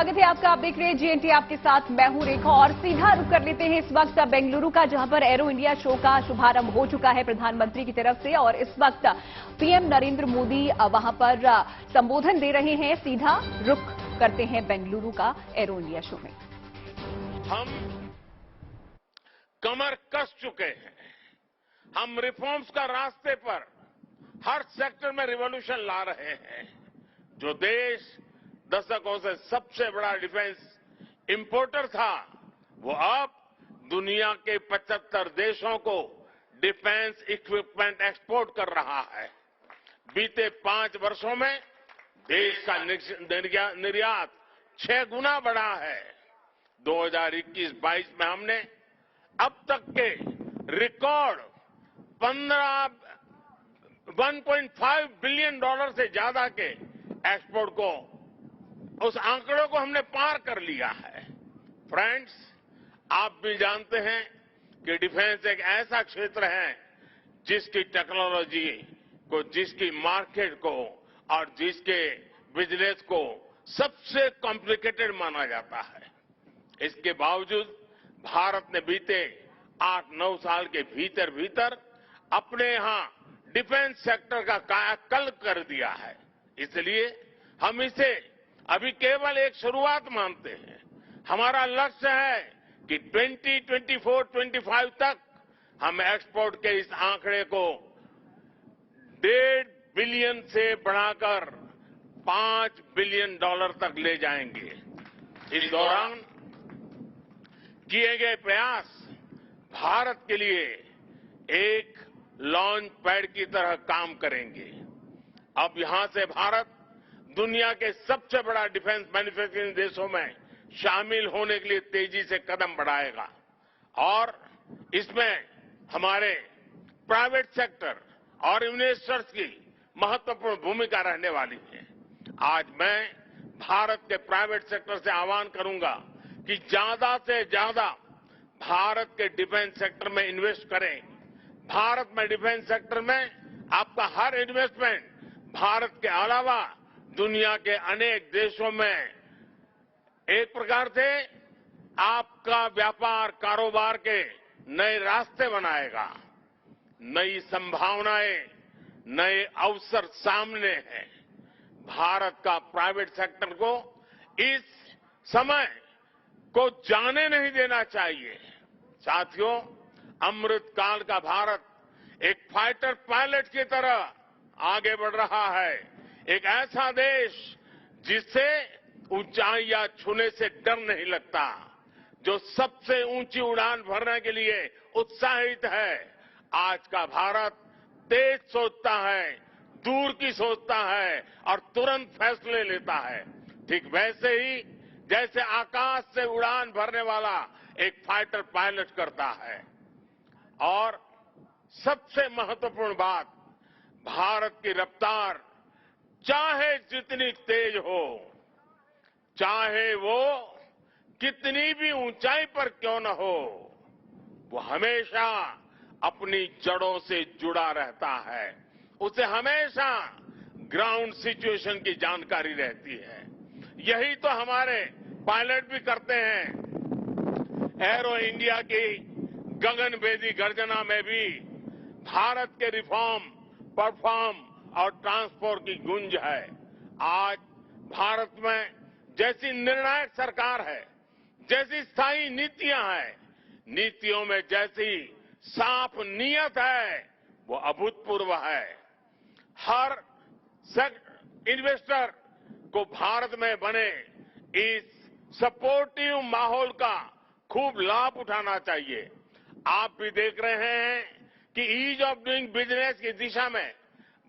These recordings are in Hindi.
स्वागत है आपका। आप देख रहे हैं जीएनटी, आपके साथ मैं हूं रेखा। और सीधा रुख कर लेते हैं इस वक्त बेंगलुरु का, जहां पर एरो इंडिया शो का शुभारंभ हो चुका है प्रधानमंत्री की तरफ से। और इस वक्त पीएम नरेंद्र मोदी वहां पर संबोधन दे रहे हैं। सीधा रुख करते हैं बेंगलुरु का एरो इंडिया शो में। हम कमर कस चुके हैं। हम रिफॉर्म्स का रास्ते पर हर सेक्टर में रिवॉल्यूशन ला रहे हैं। जो देश दशकों से सबसे बड़ा डिफेंस इंपोर्टर था, वो अब दुनिया के 75 देशों को डिफेंस इक्विपमेंट एक्सपोर्ट कर रहा है। बीते 5 वर्षों में देश का निर्यात 6 गुना बढ़ा है। 2021-22 में हमने अब तक के रिकॉर्ड 1.5 बिलियन डॉलर से ज्यादा के एक्सपोर्ट को, उस आंकड़ों को हमने पार कर लिया है। फ्रेंड्स, आप भी जानते हैं कि डिफेंस एक ऐसा क्षेत्र है जिसकी टेक्नोलॉजी को, जिसकी मार्केट को और जिसके बिजनेस को सबसे कॉम्प्लिकेटेड माना जाता है। इसके बावजूद भारत ने बीते 8-9 साल के भीतर भीतर अपने यहां डिफेंस सेक्टर का कायाकल्प कर दिया है। इसलिए हम इसे अभी केवल एक शुरुआत मानते हैं। हमारा लक्ष्य है कि 2024-25 तक हम एक्सपोर्ट के इस आंकड़े को 1.5 बिलियन से बढ़ाकर 5 बिलियन डॉलर तक ले जाएंगे। इस दौरान किए गए प्रयास भारत के लिए एक लॉन्च पैड की तरह काम करेंगे। अब यहां से भारत दुनिया के सबसे बड़ा डिफेंस मैन्युफैक्चरिंग देशों में शामिल होने के लिए तेजी से कदम बढ़ाएगा और इसमें हमारे प्राइवेट सेक्टर और इन्वेस्टर्स की महत्वपूर्ण भूमिका रहने वाली है। आज मैं भारत के प्राइवेट सेक्टर से आह्वान करूंगा कि ज्यादा से ज्यादा भारत के डिफेंस सेक्टर में इन्वेस्ट करें। भारत में डिफेंस सेक्टर में आपका हर इन्वेस्टमेंट भारत के अलावा दुनिया के अनेक देशों में एक प्रकार से आपका व्यापार कारोबार के नए रास्ते बनाएगा। नई संभावनाएं, नए अवसर सामने हैं। भारत का प्राइवेट सेक्टर को इस समय को जाने नहीं देना चाहिए। साथियों, अमृत काल का भारत एक फाइटर पायलट की तरह आगे बढ़ रहा है। एक ऐसा देश जिससे ऊंचाइयां छूने से डर नहीं लगता, जो सबसे ऊंची उड़ान भरने के लिए उत्साहित है। आज का भारत तेज सोचता है, दूर की सोचता है और तुरंत फैसले लेता है। ठीक वैसे ही जैसे आकाश से उड़ान भरने वाला एक फाइटर पायलट करता है। और सबसे महत्वपूर्ण बात, भारत की रफ्तार चाहे जितनी तेज हो, चाहे वो कितनी भी ऊंचाई पर क्यों न हो, वो हमेशा अपनी जड़ों से जुड़ा रहता है। उसे हमेशा ग्राउंड सिचुएशन की जानकारी रहती है। यही तो हमारे पायलट भी करते हैं। एरो इंडिया की गगनभेदी गर्जना में भी भारत के रिफॉर्म, परफॉर्म और ट्रांसपोर्ट की गूंज है। आज भारत में जैसी निर्णायक सरकार है, जैसी स्थायी नीतियां हैं, नीतियों में जैसी साफ नीयत है, वो अभूतपूर्व है। हर इन्वेस्टर को भारत में बने इस सपोर्टिव माहौल का खूब लाभ उठाना चाहिए। आप भी देख रहे हैं कि ईज ऑफ डूइंग बिजनेस की दिशा में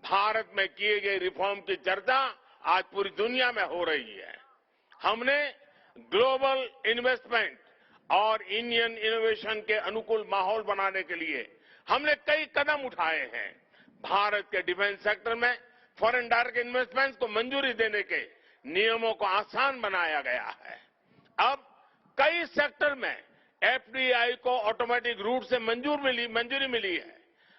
भारत में किए गए रिफॉर्म की चर्चा आज पूरी दुनिया में हो रही है। हमने ग्लोबल इन्वेस्टमेंट और इंडियन इनोवेशन के अनुकूल माहौल बनाने के लिए हमने कई कदम उठाए हैं। भारत के डिफेंस सेक्टर में फॉरेन डायरेक्ट इन्वेस्टमेंट को मंजूरी देने के नियमों को आसान बनाया गया है। अब कई सेक्टर में एफडीआई को ऑटोमेटिक रूट से मंजूरी मिली है।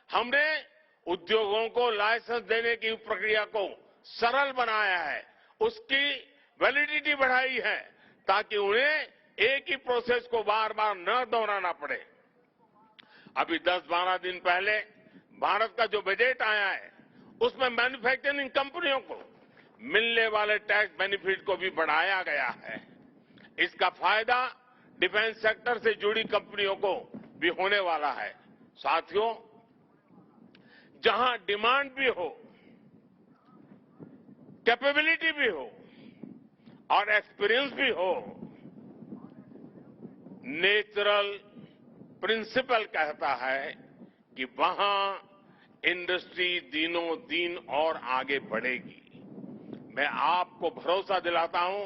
हमने उद्योगों को लाइसेंस देने की प्रक्रिया को सरल बनाया है, उसकी वैलिडिटी बढ़ाई है। ताकि उन्हें एक ही प्रोसेस को बार बार न दोहराना पड़े। अभी 10-12 दिन पहले भारत का जो बजट आया है उसमें मैन्युफैक्चरिंग कंपनियों को मिलने वाले टैक्स बेनिफिट को भी बढ़ाया गया है। इसका फायदा डिफेंस सेक्टर से जुड़ी कंपनियों को भी होने वाला है। साथियों, जहां डिमांड भी हो, कैपेबिलिटी भी हो और एक्सपीरियंस भी हो, नेचुरल प्रिंसिपल कहता है कि वहां इंडस्ट्री दिनों दिन और आगे बढ़ेगी। मैं आपको भरोसा दिलाता हूं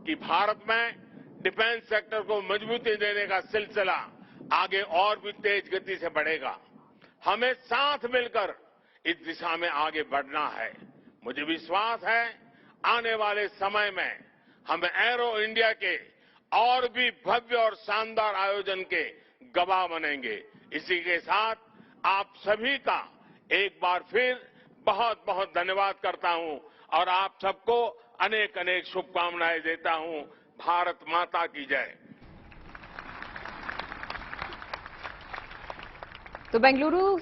कि भारत में डिफेंस सेक्टर को मजबूती देने का सिलसिला आगे और भी तेज गति से बढ़ेगा। हमें साथ मिलकर इस दिशा में आगे बढ़ना है। मुझे विश्वास है आने वाले समय में हम एरो इंडिया के और भी भव्य और शानदार आयोजन के गवाह बनेंगे। इसी के साथ आप सभी का एक बार फिर बहुत बहुत धन्यवाद करता हूं और आप सबको अनेक अनेक शुभकामनाएं देता हूं। भारत माता की जय। तो बेंगलुरु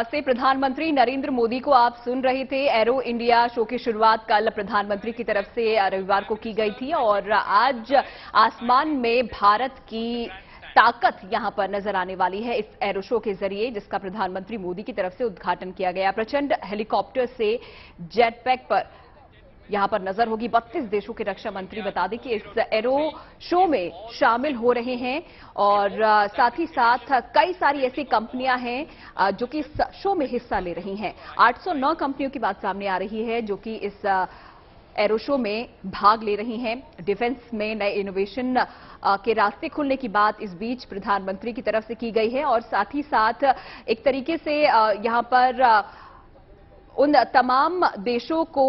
से प्रधानमंत्री नरेंद्र मोदी को आप सुन रहे थे। एरो इंडिया शो की शुरुआत कल प्रधानमंत्री की तरफ से रविवार को की गई थी और आज आसमान में भारत की ताकत यहां पर नजर आने वाली है इस एरो शो के जरिए, जिसका प्रधानमंत्री मोदी की तरफ से उद्घाटन किया गया। प्रचंड हेलीकॉप्टर से जेट पैक पर यहां पर नजर होगी। 32 देशों के रक्षा मंत्री बता दें कि इस एरो शो में शामिल हो रहे हैं और साथ ही साथ कई सारी ऐसी कंपनियां हैं जो कि इस शो में हिस्सा ले रही हैं। 809 कंपनियों की बात सामने आ रही है जो कि इस एरो शो में भाग ले रही हैं। डिफेंस में नए इनोवेशन के रास्ते खुलने की बात इस बीच प्रधानमंत्री की तरफ से की गई है और साथ ही साथ एक तरीके से यहां पर उन तमाम देशों को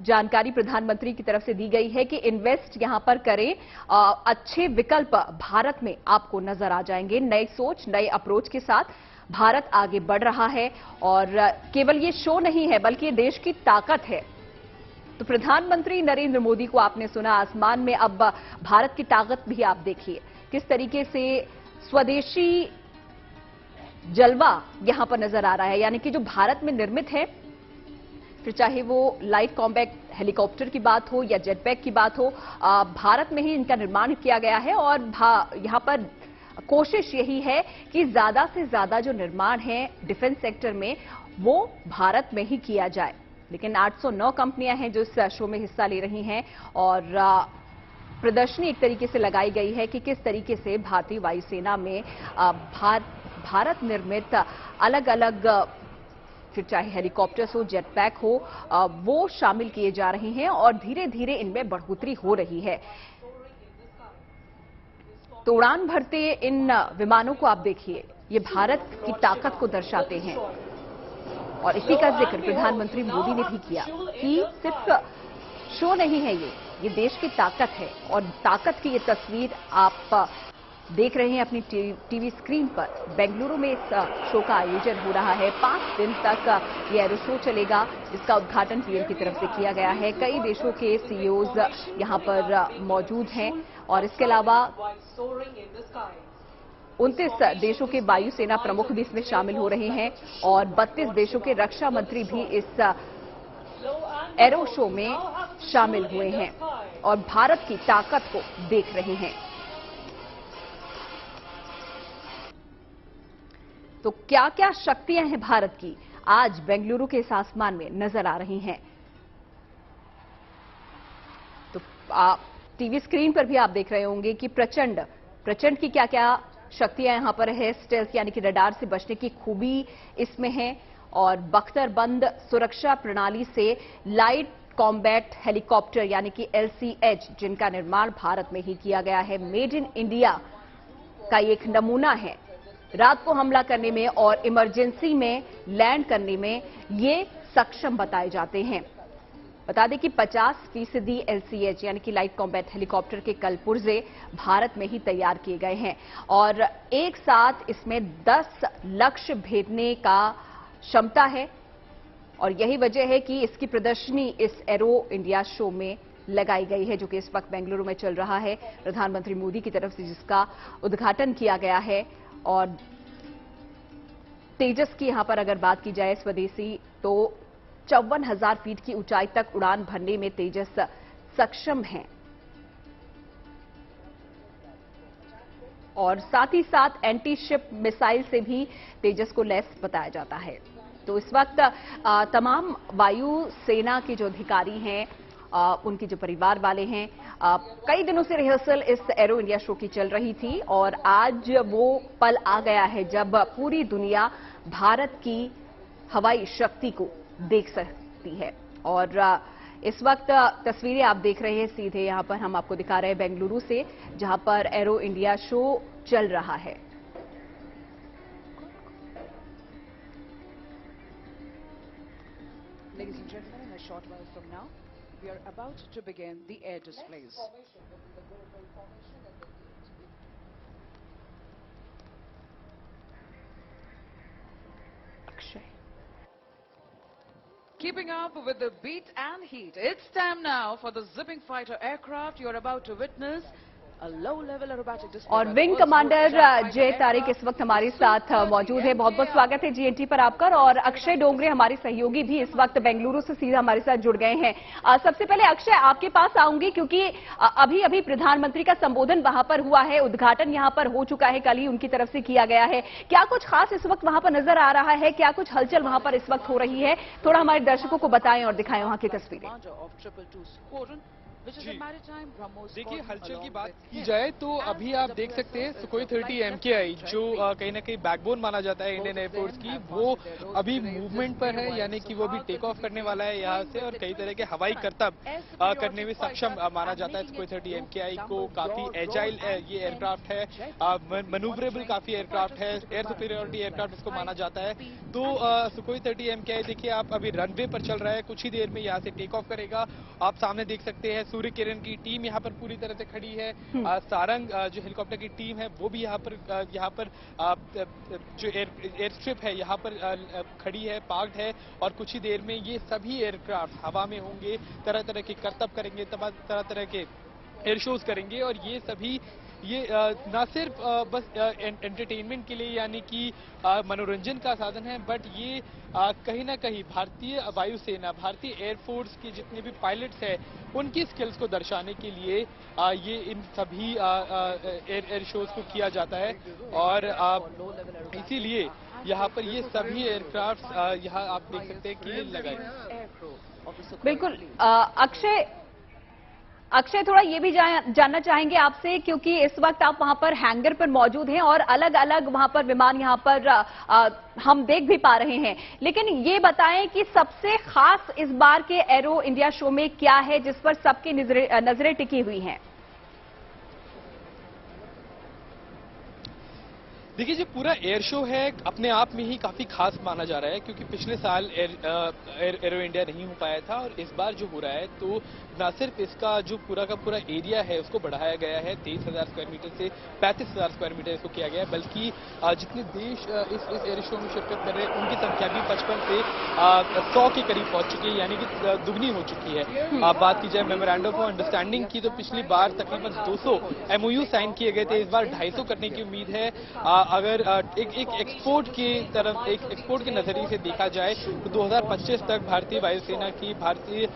जानकारी प्रधानमंत्री की तरफ से दी गई है कि इन्वेस्ट यहां पर करें। अच्छे विकल्प भारत में आपको नजर आ जाएंगे। नई सोच, नए अप्रोच के साथ भारत आगे बढ़ रहा है और केवल ये शो नहीं है बल्कि ये देश की ताकत है। तो प्रधानमंत्री नरेंद्र मोदी को आपने सुना। आसमान में अब भारत की ताकत भी आप देखिए किस तरीके से स्वदेशी जलवा यहां पर नजर आ रहा है, यानी कि जो भारत में निर्मित है, फिर चाहे वो लाइट कॉम्बैट हेलीकॉप्टर की बात हो या जेटपैक की बात हो, भारत में ही इनका निर्माण किया गया है और यहां पर कोशिश यही है कि ज्यादा से ज्यादा जो निर्माण है डिफेंस सेक्टर में वो भारत में ही किया जाए। लेकिन 809 कंपनियां हैं जो इस शो में हिस्सा ले रही हैं और प्रदर्शनी एक तरीके से लगाई गई है कि किस तरीके से भारतीय वायुसेना में भारत निर्मित अलग अलग फिर चाहे हेलीकॉप्टर्स हो, जेट पैक हो, वो शामिल किए जा रहे हैं और धीरे धीरे इनमें बढ़ोतरी हो रही है। तो उड़ान भरते इन विमानों को आप देखिए, ये भारत की ताकत को दर्शाते हैं और इसी का जिक्र प्रधानमंत्री मोदी ने भी किया कि सिर्फ शो नहीं है, ये देश की ताकत है और ताकत की ये तस्वीर आप देख रहे हैं अपनी टीवी स्क्रीन पर। बेंगलुरु में इस शो का आयोजन हो रहा है। 5 दिन तक ये एरो शो चलेगा, जिसका उद्घाटन पीएम की तरफ से किया गया है। कई देशों के सीईओज यहां पर मौजूद हैं और इसके अलावा 29 देशों के वायुसेना प्रमुख भी इसमें शामिल हो रहे हैं और 32 देशों के रक्षा मंत्री भी इस एरो शो में शामिल हुए हैं और भारत की ताकत को देख रहे हैं। तो क्या क्या शक्तियां हैं भारत की, आज बेंगलुरु के इस आसमान में नजर आ रही हैं। तो टीवी स्क्रीन पर भी आप देख रहे होंगे कि प्रचंड की क्या क्या शक्तियां यहां पर है। स्टेल्थ यानी कि रडार से बचने की खूबी इसमें है और बख्तरबंद सुरक्षा प्रणाली से लाइट कॉम्बैट हेलीकॉप्टर यानी कि LCH, जिनका निर्माण भारत में ही किया गया है। मेड इन इंडिया का एक नमूना है। रात को हमला करने में और इमरजेंसी में लैंड करने में ये सक्षम बताए जाते हैं। बता दें कि 50% LCH यानी कि लाइट कॉम्बैट हेलीकॉप्टर के कल पुर्जे भारत में ही तैयार किए गए हैं और एक साथ इसमें 10 लक्ष्य भेदने का क्षमता है और यही वजह है कि इसकी प्रदर्शनी इस एरो इंडिया शो में लगाई गई है, जो कि इस वक्त बेंगलुरु में चल रहा है। प्रधानमंत्री मोदी की तरफ से जिसका उद्घाटन किया गया है। और तेजस की यहां पर अगर बात की जाए स्वदेशी, तो 54,000 फीट की ऊंचाई तक उड़ान भरने में तेजस सक्षम है। और साथ ही साथ एंटी शिप मिसाइल से भी तेजस को लैस बताया जाता है। तो इस वक्त तमाम वायु सेना के जो अधिकारी हैं, उनके जो परिवार वाले हैं, कई दिनों से रिहर्सल इस एरो इंडिया शो की चल रही थी और आज वो पल आ गया है जब पूरी दुनिया भारत की हवाई शक्ति को देख सकती है। और इस वक्त तस्वीरें आप देख रहे हैं सीधे यहां पर हम आपको दिखा रहे हैं बेंगलुरु से, जहां पर एरो इंडिया शो चल रहा है। Ladies and gentlemen, in a short while from now, we are about to begin the air displays. Akshay, Keeping up with the beat and heat, it's time now for the zipping fighter aircraft. You're about to witness a low-level aerobatic display. और by the wing world's commander most advanced जय तारिक aircraft, इस वक्त हमारे साथ Super मौजूद है। बहुत बहुत MKR. स्वागत है जीएनटी पर आपका। और अक्षय डोंगरे हमारे सहयोगी भी इस वक्त बेंगलुरु से सीधा हमारे साथ जुड़ गए हैं। सबसे पहले अक्षय आपके पास आऊंगी, क्योंकि अभी अभी प्रधानमंत्री का संबोधन वहां पर हुआ है, उद्घाटन यहां पर हो चुका है, कल ही उनकी तरफ से किया गया है। क्या कुछ खास इस वक्त वहां पर नजर आ रहा है? क्या कुछ हलचल वहां पर इस वक्त हो रही है? थोड़ा हमारे दर्शकों को बताएं और दिखाएं वहां की तस्वीरें। Commander of 222 Squadron, which is a maritime BrahMos देखिए, squadron हलचल की along बात with की him. जाए तो As अभी आप देख WSS सकते हैं is Sukhoi the 30 flight MKI test जो training. कहीं ना कहीं बैकबोन माना जाता है इंडियन एयरफोर्स की, वो अभी मूवमेंट पर है, यानी कि वो अभी टेक ऑफ करने वाला है यहाँ से और कई तरह के हवाई करतब करने में सक्षम माना जाता है। सुखोई 30 MKI को काफी एजाइल ये एयरक्राफ्ट है, मनूवरेबल काफी एयरक्राफ्ट है, एयर सुपीरियोरिटी एयरक्राफ्ट इसको माना जाता है। तो सुखोई 30 MKI देखिए आप अभी रनवे पर चल रहा है, कुछ ही देर में यहाँ से टेक ऑफ करेगा। आप सामने देख सकते हैं सूर्य किरण की टीम यहाँ पर पूरी तरह से खड़ी है। सारंग जो हेलीकॉप्टर की टीम है वो भी यहाँ पर जो एयर स्ट्रिप है यहाँ पर खड़ी है, पार्क्ड है। और कुछ ही देर में ये सभी एयरक्राफ्ट हवा में होंगे, तरह तरह के करतब करेंगे, तरह तरह के एयर शोज करेंगे। और ये सभी ना सिर्फ बस एंटरटेनमेंट के लिए यानी कि मनोरंजन का साधन है, बट ये कहीं ना कहीं भारतीय वायुसेना, भारतीय एयरफोर्स के जितने भी पायलट्स हैं उनकी स्किल्स को दर्शाने के लिए ये इन सभी एयर शोज को किया जाता है। और इसीलिए यहाँ पर ये सभी एयरक्राफ्ट यहाँ आप देख सकते हैं कि लगाए। बिल्कुल अक्षय थोड़ा ये भी जानना चाहेंगे आपसे, क्योंकि इस वक्त आप वहां पर हैंगर पर मौजूद हैं और अलग अलग वहां पर विमान यहां पर हम देख भी पा रहे हैं। लेकिन ये बताएं कि सबसे खास इस बार के एरो इंडिया शो में क्या है जिस पर सबकी नजरें टिकी हुई हैं? देखिए, जो पूरा एयर शो है अपने आप में ही काफी खास माना जा रहा है, क्योंकि पिछले साल एरो इंडिया नहीं हो पाया था और इस बार जो हो रहा है तो न सिर्फ इसका जो पूरा का पूरा एरिया है उसको बढ़ाया गया है, 23,000 स्क्वायर मीटर से 35,000 स्क्वायर मीटर इसको किया गया है, बल्कि जितने देश इस एयर शो में शिरकत कर रहे हैं उनकी संख्या भी 55 से 100 के करीब पहुंच चुकी है, यानी कि दुगनी हो चुकी है। बात की जाए मेमोरेंडम ऑफ अंडरस्टैंडिंग की, तो पिछली बार तकरीबन 200 MOU साइन किए गए थे, इस बार 250 करने की उम्मीद है। अगर एक एक्सपोर्ट की तरफ, एक एक्सपोर्ट के नजरिए से देखा जाए तो 2025 तक भारतीय वायुसेना की, भारतीय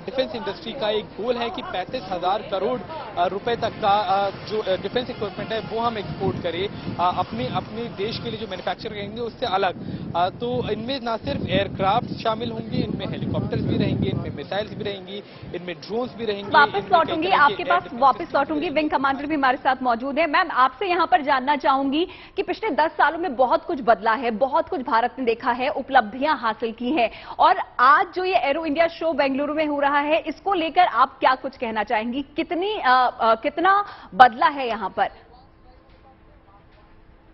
डिफेंस इंडस्ट्री का एक गोल है कि 35,000 करोड़ रुपए तक का जो डिफेंस इक्विपमेंट है वो हम एक्सपोर्ट करें अपने देश के लिए, जो मैन्युफैक्चर करेंगे उससे अलग। तो इनमें ना सिर्फ एयरक्राफ्ट शामिल होंगे, इनमें हेलीकॉप्टर्स भी रहेंगे, इनमें मिसाइल्स भी रहेंगी, इनमें ड्रोन्स भी रहेंगे। वापस लौटूंगी आपके पास, वापस लौटूंगी। विंग कमांडर भी हमारे साथ मौजूद है। मैम, आपसे यहां पर जानना चाहूंगी कि पिछले 10 सालों में बहुत कुछ बदला है, बहुत कुछ भारत ने देखा है, उपलब्धियां हासिल की हैं, और आज जो ये एरो इंडिया शो बेंगलुरु में हो रहा है इसको लेकर आप क्या कुछ कहना चाहेंगी? कितना बदला है यहां पर?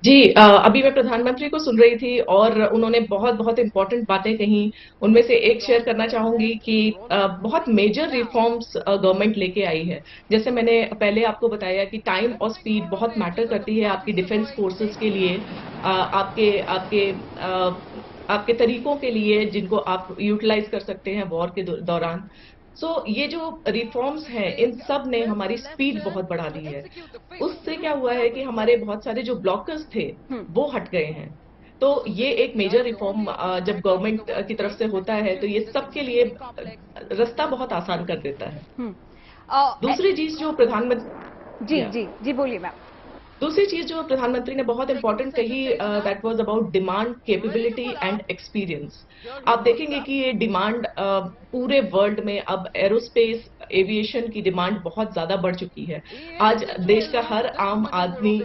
जी, अभी मैं प्रधानमंत्री को सुन रही थी और उन्होंने बहुत बहुत इंपॉर्टेंट बातें कही। उनमें से एक शेयर करना चाहूंगी कि बहुत मेजर रिफॉर्म्स गवर्नमेंट लेके आई है। जैसे मैंने पहले आपको बताया कि टाइम और स्पीड बहुत मैटर करती है आपकी डिफेंस फोर्सेस के लिए, आपके तरीकों के लिए जिनको आप यूटिलाइज कर सकते हैं वॉर के दौरान। सो ये जो रिफॉर्म्स हैं, इन सब ने हमारी स्पीड बहुत बढ़ा दी है। उससे क्या हुआ है कि हमारे बहुत सारे जो ब्लॉकर्स थे, वो हट गए हैं। तो ये एक मेजर रिफॉर्म जब गवर्नमेंट की तरफ से होता है, तो ये सबके लिए रास्ता बहुत आसान कर देता है। दूसरी चीज जो प्रधानमंत्री जी जी जी, बोलिए मैम। दूसरी चीज जो प्रधानमंत्री ने बहुत इंपॉर्टेंट कही, that was about demand, capability and experience. आप देखेंगे कि ये डिमांड पूरे वर्ल्ड में अब एरोस्पेस एविएशन की डिमांड बहुत ज्यादा बढ़ चुकी है। आज देश का हर आम आदमी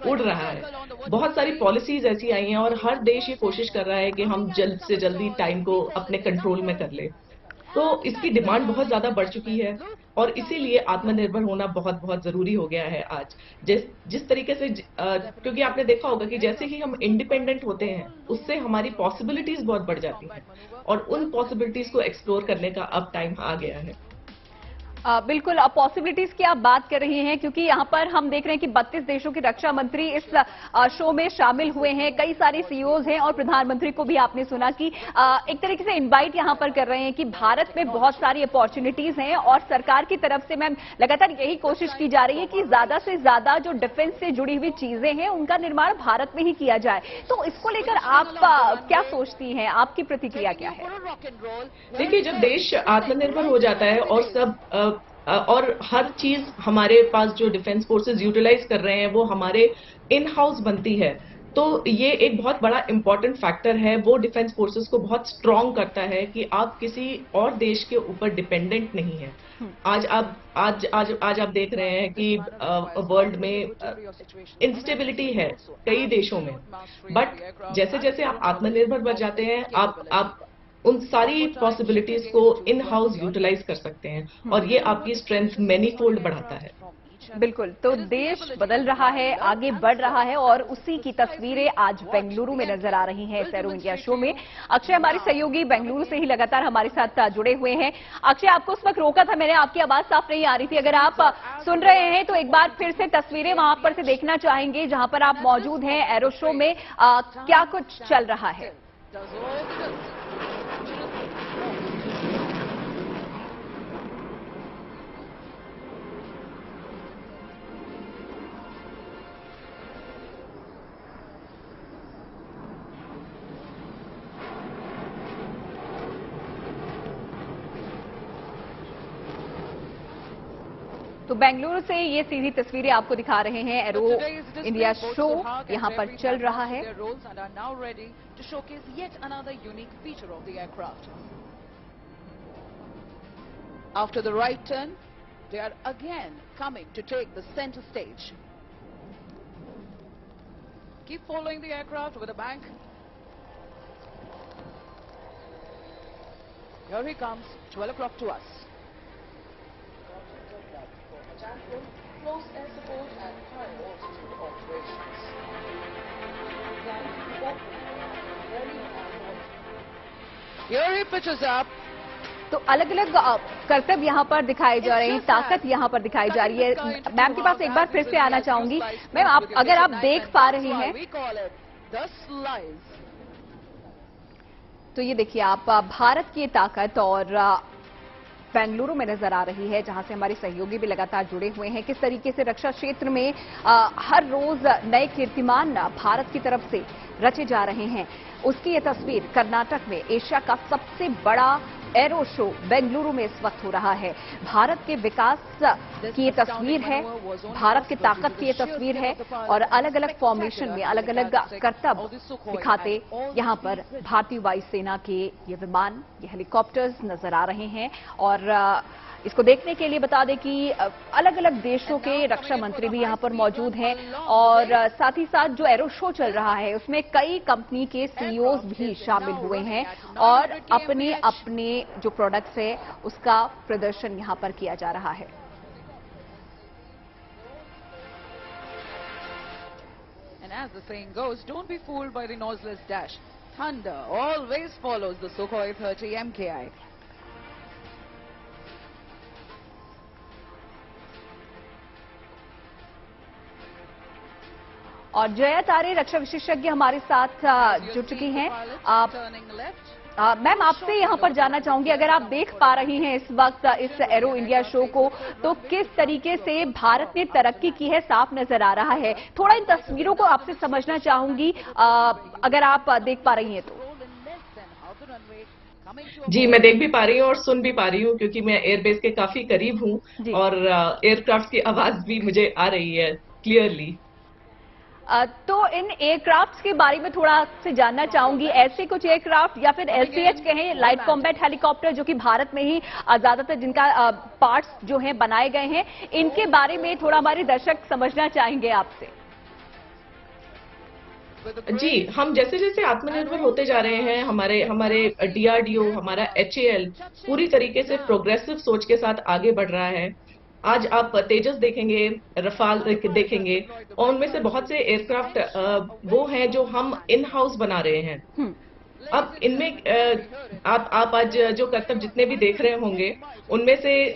उड़ रहा है। बहुत सारी पॉलिसीज ऐसी आई हैं और हर देश ये कोशिश कर रहा है कि हम जल्द से जल्दी टाइम को अपने कंट्रोल में कर ले। तो इसकी डिमांड बहुत ज्यादा बढ़ चुकी है और इसीलिए आत्मनिर्भर होना बहुत बहुत जरूरी हो गया है आज। जिस तरीके से क्योंकि आपने देखा होगा कि जैसे ही हम इंडिपेंडेंट होते हैं, उससे हमारी पॉसिबिलिटीज बहुत बढ़ जाती हैं और उन पॉसिबिलिटीज को एक्सप्लोर करने का अब टाइम आ गया है। बिल्कुल, पॉसिबिलिटीज की आप बात कर रही हैं, क्योंकि यहाँ पर हम देख रहे हैं कि 32 देशों के रक्षा मंत्री इस शो में शामिल हुए हैं। कई सारे सीईओज हैं और प्रधानमंत्री को भी आपने सुना कि एक तरीके से इनवाइट यहाँ पर कर रहे हैं कि भारत में बहुत सारी अपॉर्चुनिटीज हैं और सरकार की तरफ से मैम लगातार यही कोशिश की जा रही है कि ज्यादा से ज्यादा जो डिफेंस से जुड़ी हुई चीजें हैं उनका निर्माण भारत में ही किया जाए। तो इसको लेकर आप क्या सोचती हैं, आपकी प्रतिक्रिया क्या है? देखिए, जब देश आत्मनिर्भर हो जाता है और सब और हर चीज हमारे पास जो डिफेंस फोर्सेस यूटिलाइज कर रहे हैं वो हमारे इन हाउस बनती है, तो ये एक बहुत बड़ा इंपॉर्टेंट फैक्टर है। वो डिफेंस फोर्सेस को बहुत स्ट्रांग करता है कि आप किसी और देश के ऊपर डिपेंडेंट नहीं है। आज आप देख रहे हैं कि वर्ल्ड में इंस्टेबिलिटी है कई देशों में, बट जैसे जैसे आप आत्मनिर्भर बन जाते हैं, आप उन सारी पॉसिबिलिटीज को इन हाउस यूटिलाइज कर सकते हैं और ये आपकी स्ट्रेंथ मैनीफोल्ड बढ़ाता है। बिल्कुल, तो देश बदल रहा है, आगे बढ़ रहा है और उसी की तस्वीरें आज बेंगलुरु में नजर आ रही हैं इस एरो इंडिया शो में। अक्षय हमारे सहयोगी बेंगलुरु से ही लगातार हमारे साथ जुड़े हुए हैं। अक्षय, आपको उस वक्त रोका था मैंने, आपकी आवाज साफ नहीं आ रही थी। अगर आप सुन रहे हैं तो एक बार फिर से तस्वीरें वहां पर से देखना चाहेंगे जहां पर आप मौजूद हैं एरो शो में। क्या कुछ चल रहा है? तो बेंगलुरु से ये सीधी तस्वीरें आपको दिखा रहे हैं। एरो इंडिया शो यहां पर चल रहा है। After the right turn, they are again coming to take the center stage. Keep following the aircraft over the bank. Here he comes, 12 o'clock to us. Close air support and high altitude operations. Here he pitches up. तो अलग अलग कर्तव्य यहाँ पर दिखाए जा रहे हैं, ताकत यहाँ पर दिखाई जा रही है। मैम के पास एक बार फिर से आना चाहूंगी। मैम, आप अगर आप देख पा रही हैं तो ये देखिए आप भारत की ताकत और बेंगलुरु में नजर आ रही है, जहां से हमारे सहयोगी भी लगातार जुड़े हुए हैं। किस तरीके से रक्षा क्षेत्र में हर रोज नए कीर्तिमान भारत की तरफ से रचे जा रहे हैं, उसकी ये तस्वीर कर्नाटक में एशिया का सबसे बड़ा एरो शो बेंगलुरु में इस वक्त हो रहा है। भारत के विकास की ये तस्वीर है, भारत की ताकत की ये तस्वीर है और अलग अलग फॉर्मेशन में अलग अलग करतब दिखाते यहां पर भारतीय वायुसेना के ये विमान, ये हेलीकॉप्टर्स नजर आ रहे हैं। और इसको देखने के लिए बता दें कि अलग अलग देशों के रक्षा मंत्री भी यहां पर मौजूद हैं और साथ ही साथ जो एरो शो चल रहा है उसमें कई कंपनी के सीईओज भी शामिल हुए हैं और अपने अपने जो प्रोडक्ट्स है उसका प्रदर्शन यहां पर किया जा रहा है। And as the saying goes, don't be fooled by the noiseless dash. Thunder always follows the Sukhoi 30 MKI. और जया तारे रक्षा विशेषज्ञ हमारे साथ जुड़ चुकी हैं। आप मैम, आपसे यहाँ पर जानना चाहूंगी, अगर आप देख पा रही हैं इस वक्त इस एरो इंडिया शो को, तो किस तरीके से भारत ने तरक्की की है साफ नजर आ रहा है। थोड़ा इन तस्वीरों को आपसे समझना चाहूंगी, अगर आप देख पा रही हैं तो। जी, मैं देख भी पा रही हूँ और सुन भी पा रही हूँ, क्योंकि मैं एयरबेस के काफी करीब हूँ और एयरक्राफ्ट की आवाज भी मुझे आ रही है क्लियरली। तो इन एयरक्राफ्ट्स के बारे में थोड़ा आपसे जानना चाहूंगी। ऐसे कुछ एयरक्राफ्ट या फिर LCH कहें, लाइट कॉम्बैट हेलीकॉप्टर, जो कि भारत में ही ज्यादातर जिनका पार्ट्स जो हैं बनाए गए हैं, इनके बारे में थोड़ा हमारे दर्शक समझना चाहेंगे आपसे। जी, हम जैसे जैसे आत्मनिर्भर होते जा रहे हैं, हमारे DRDO, हमारा HAL पूरी तरीके से प्रोग्रेसिव सोच के साथ आगे बढ़ रहा है। आज आप तेजस देखेंगे, रफाल देखेंगे, और उनमें से बहुत से एयरक्राफ्ट वो हैं जो हम इन हाउस बना रहे हैं। अब इनमें आप आज जो करतब जितने भी देख रहे होंगे, उनमें से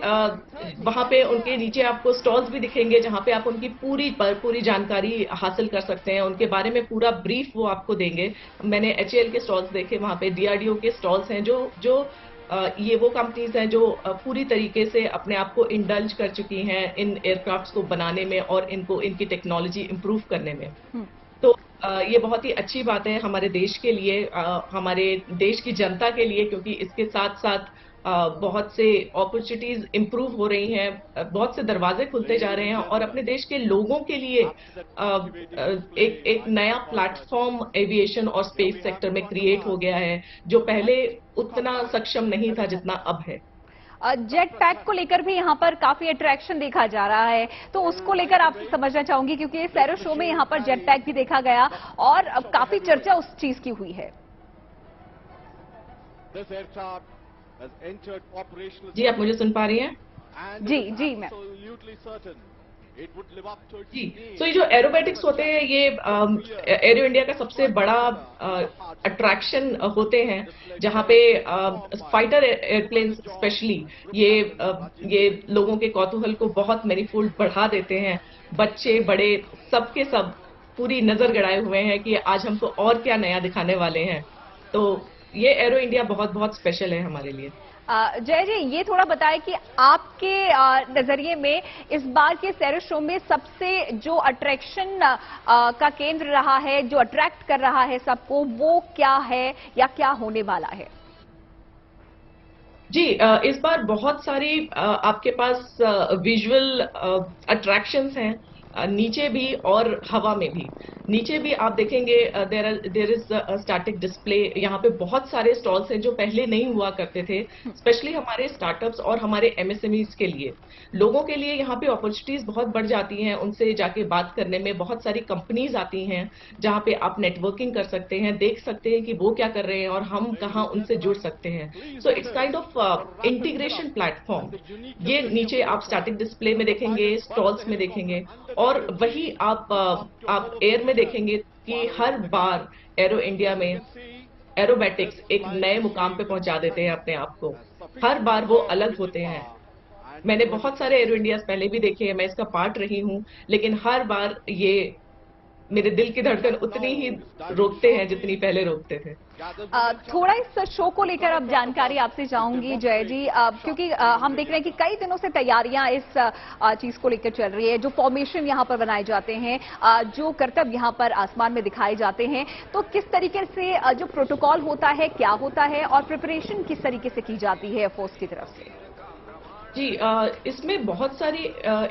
वहां पे उनके नीचे आपको स्टॉल्स भी दिखेंगे, जहां पे आप उनकी पूरी जानकारी हासिल कर सकते हैं। उनके बारे में पूरा ब्रीफ वो आपको देंगे। मैंने HAL के स्टॉल्स देखे, वहां पे DRDO के स्टॉल्स हैं, जो ये वो कंपनीज हैं जो पूरी तरीके से अपने आप को इंडल्ज कर चुकी हैं इन एयरक्राफ्ट्स को बनाने में और इनकी टेक्नोलॉजी इंप्रूव करने में। तो ये बहुत ही अच्छी बात है हमारे देश के लिए, हमारे देश की जनता के लिए, क्योंकि इसके साथ साथ बहुत से अपॉर्चुनिटीज इंप्रूव हो रही हैं, बहुत से दरवाजे खुलते जा रहे हैं और अपने देश के लोगों के लिए एक नया प्लेटफॉर्म एविएशन और स्पेस सेक्टर में क्रिएट हो गया है, जो पहले उतना सक्षम नहीं था जितना अब है। जेट पैक को लेकर भी यहाँ पर काफी अट्रैक्शन देखा जा रहा है, तो उसको लेकर आपसे समझना चाहूंगी, क्योंकि इस एरो शो में यहाँ पर जेट पैक भी देखा गया और अब काफी चर्चा उस चीज की हुई है। जी, आप मुझे सुन पा रही हैं? जी मैं। जी, तो ये जो एरोबेटिक्स होते हैं, ये एरो इंडिया का सबसे बड़ा अट्रैक्शन होते हैं, जहाँ पे फाइटर एयरप्लेन स्पेशली ये लोगों के कौतूहल को बहुत मैनीफोल्ड बढ़ा देते हैं। बच्चे बड़े सबके सब पूरी नजर गड़ाए हुए हैं कि आज हमको और क्या नया दिखाने वाले हैं। तो ये एरो इंडिया बहुत बहुत स्पेशल है हमारे लिए। जय जी, ये थोड़ा बताएं कि आपके नजरिए में इस बार के एरो शो में सबसे जो अट्रैक्शन का केंद्र रहा है, जो अट्रैक्ट कर रहा है सबको, वो क्या है या क्या होने वाला है? जी, इस बार बहुत सारी आपके पास विजुअल अट्रैक्शंस हैं, नीचे भी और हवा में भी। नीचे भी आप देखेंगे देयर इज स्टैटिक डिस्प्ले। यहाँ पे बहुत सारे स्टॉल्स हैं जो पहले नहीं हुआ करते थे, स्पेशली हमारे स्टार्टअप्स और हमारे MSMEs के लिए। लोगों के लिए यहाँ पे अपॉर्चुनिटीज बहुत बढ़ जाती हैं, उनसे जाके बात करने में। बहुत सारी कंपनीज आती हैं जहाँ पे आप नेटवर्किंग कर सकते हैं, देख सकते हैं कि वो क्या कर रहे हैं और हम कहाँ उनसे जुड़ सकते हैं। So it's kind of integration platform. ये नीचे आप स्टैटिक डिस्प्ले में देखेंगे, स्टॉल्स में देखेंगे, और वही आप एयर में देखेंगे कि हर बार एरो इंडिया में एरोबैटिक्स एक नए मुकाम पे पहुंचा देते हैं अपने आप को। हर बार वो अलग होते हैं। मैंने बहुत सारे एरो इंडियाज पहले भी देखे हैं, मैं इसका पार्ट रही हूं, लेकिन हर बार ये मेरे दिल की धड़कन उतनी ही रोकते हैं जितनी पहले रोकते थे। थोड़ा इस शो को लेकर अब जानकारी आपसे चाहूंगी जय जी, क्योंकि हम देख रहे हैं कि कई दिनों से तैयारियां इस चीज को लेकर चल रही है। जो फॉर्मेशन यहां पर बनाए जाते हैं, जो करतब यहां पर आसमान में दिखाए जाते हैं, तो किस तरीके से जो प्रोटोकॉल होता है, क्या होता है और प्रिपरेशन किस तरीके से की जाती है एयरफोर्स की तरफ से? जी, इसमें बहुत सारी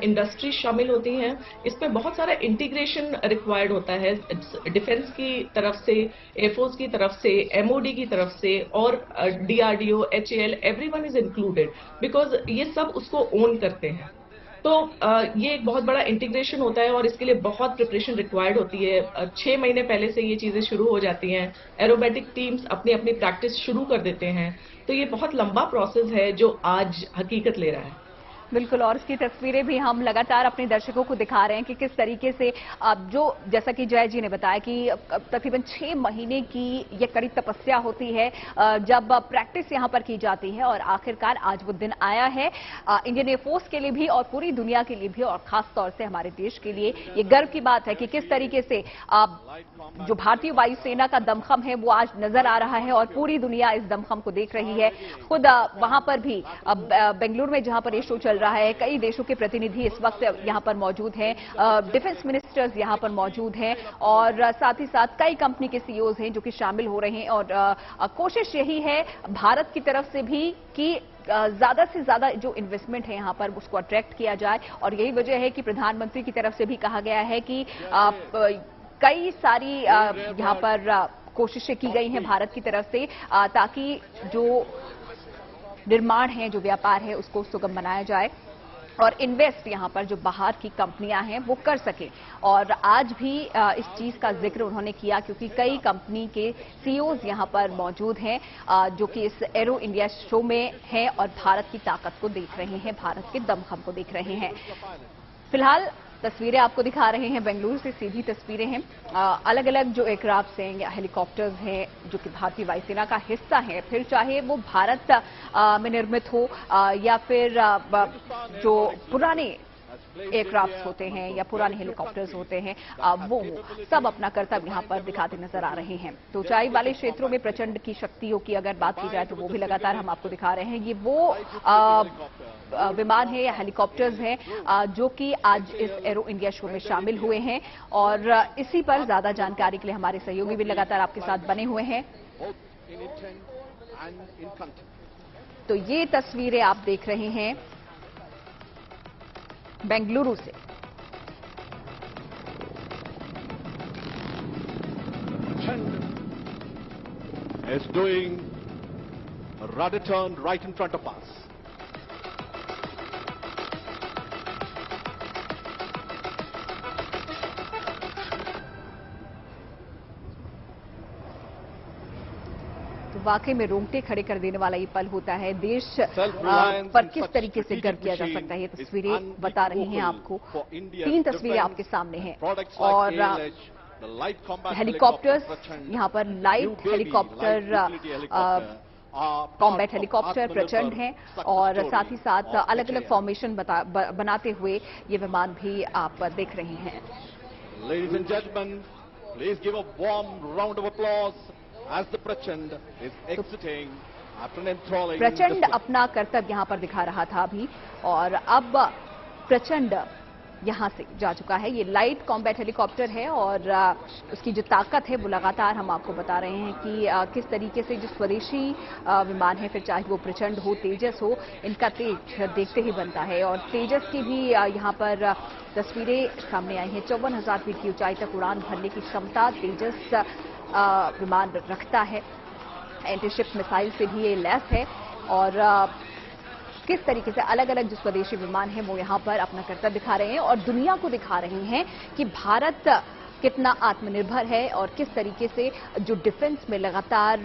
इंडस्ट्री शामिल होती हैं। इसमें बहुत सारा इंटीग्रेशन रिक्वायर्ड होता है, डिफेंस की तरफ से, एयरफोर्स की तरफ से, MOD की तरफ से, और DRDO, HAL, everyone is included, because ये सब उसको ओन करते हैं। तो ये एक बहुत बड़ा इंटीग्रेशन होता है और इसके लिए बहुत प्रिपरेशन रिक्वायर्ड होती है। 6 महीने पहले से ये चीजें शुरू हो जाती हैं। एरोबैटिक टीम्स अपनी अपनी प्रैक्टिस शुरू कर देते हैं। तो ये बहुत लंबा प्रोसेस है जो आज हकीकत ले रहा है। बिल्कुल, और इसकी तस्वीरें भी हम लगातार अपने दर्शकों को दिखा रहे हैं कि किस तरीके से जो जैसा कि जय जी ने बताया कि तकरीबन 6 महीने की ये कड़ी तपस्या होती है जब प्रैक्टिस यहां पर की जाती है और आखिरकार आज वो दिन आया है इंडियन एयरफोर्स के लिए भी और पूरी दुनिया के लिए भी और खास तौर से हमारे देश के लिए ये गर्व की बात है कि किस तरीके से जो भारतीय वायुसेना का दमखम है वो आज नजर आ रहा है और पूरी दुनिया इस दमखम को देख रही है। खुद वहां पर भी बेंगलुरु में जहां पर ये शो चल रहा है, कई देशों के प्रतिनिधि इस वक्त यहां पर मौजूद हैं, डिफेंस मिनिस्टर्स यहां पर मौजूद हैं और साथ ही साथ कई कंपनी के सीईओज हैं जो कि शामिल हो रहे हैं और कोशिश यही है भारत की तरफ से भी कि ज्यादा से ज्यादा जो इन्वेस्टमेंट है यहां पर उसको अट्रैक्ट किया जाए और यही वजह है कि प्रधानमंत्री की तरफ से भी कहा गया है कि कई सारी यहां पर कोशिशें की गई हैं भारत की तरफ से ताकि जो निर्माण है, जो व्यापार है, उसको सुगम बनाया जाए और इन्वेस्ट यहां पर जो बाहर की कंपनियां हैं वो कर सके। और आज भी इस चीज का जिक्र उन्होंने किया क्योंकि कई कंपनी के सीईओज यहां पर मौजूद हैं जो कि इस एरो इंडिया शो में हैं और भारत की ताकत को देख रहे हैं, भारत के दमखम को देख रहे हैं। फिलहाल तस्वीरें आपको दिखा रहे हैं, बेंगलुरु से सीधी तस्वीरें हैं। अलग अलग जो एयरक्राफ्ट हैं या हेलीकॉप्टर्स हैं जो कि भारतीय वायुसेना का हिस्सा हैं, फिर चाहे वो भारत में निर्मित हो या फिर जो पुराने एयरक्राफ्ट होते हैं या पुराने हेलीकॉप्टर्स होते हैं वो सब अपना कर्तव्य यहां पर दिखाते नजर आ रहे हैं। तो ऊंचाई वाले क्षेत्रों में प्रचंड की शक्तियों की अगर बात की जाए तो वो भी लगातार हम आपको दिखा रहे हैं। ये वो विमान है या हेलीकॉप्टर्स हैं जो कि आज इस एरो इंडिया शो में शामिल हुए हैं और इसी पर ज्यादा जानकारी के लिए हमारे सहयोगी भी लगातार आपके साथ बने हुए हैं। तो ये तस्वीरें आप देख रहे हैं बेंगलुरु से। Is doing a rudder turn right in front of us. वाकई में रोंगटे खड़े कर देने वाला ये पल होता है। देश पर किस तरीके से गर्व किया जा सकता है, ये तस्वीरें बता रही हैं आपको। 3 तस्वीरें आपके सामने हैं और हेलीकॉप्टर्स यहाँ पर लाइट हेलीकॉप्टर कॉम्बैट हेलीकॉप्टर प्रचंड हैं और साथ ही साथ अलग अलग फॉर्मेशन बनाते हुए ये विमान भी आप देख रहे हैं। Ladies and gentlemen, please give a warm round of applause as the Prachand is exiting after an enthralling. प्रचंड अपना कर्तव्य यहां पर दिखा रहा था अभी और अब प्रचंड यहां से जा चुका है। ये लाइट कॉम्बैट हेलीकॉप्टर है और उसकी जो ताकत है वो लगातार हम आपको बता रहे हैं कि किस तरीके से जो स्वदेशी विमान है, फिर चाहे वो प्रचंड हो, तेजस हो, इनका तेज देखते ही बनता है। और तेजस की भी यहां पर तस्वीरें सामने आई हैं। 54,000 फीट की ऊंचाई तक उड़ान भरने की क्षमता तेजस विमान रखता है। एंटीशिप मिसाइल से भी ये लैस है और किस तरीके से अलग अलग जो स्वदेशी विमान हैं वो यहां पर अपना कर्तव्य दिखा रहे हैं और दुनिया को दिखा रहे हैं कि भारत कितना आत्मनिर्भर है और किस तरीके से जो डिफेंस में लगातार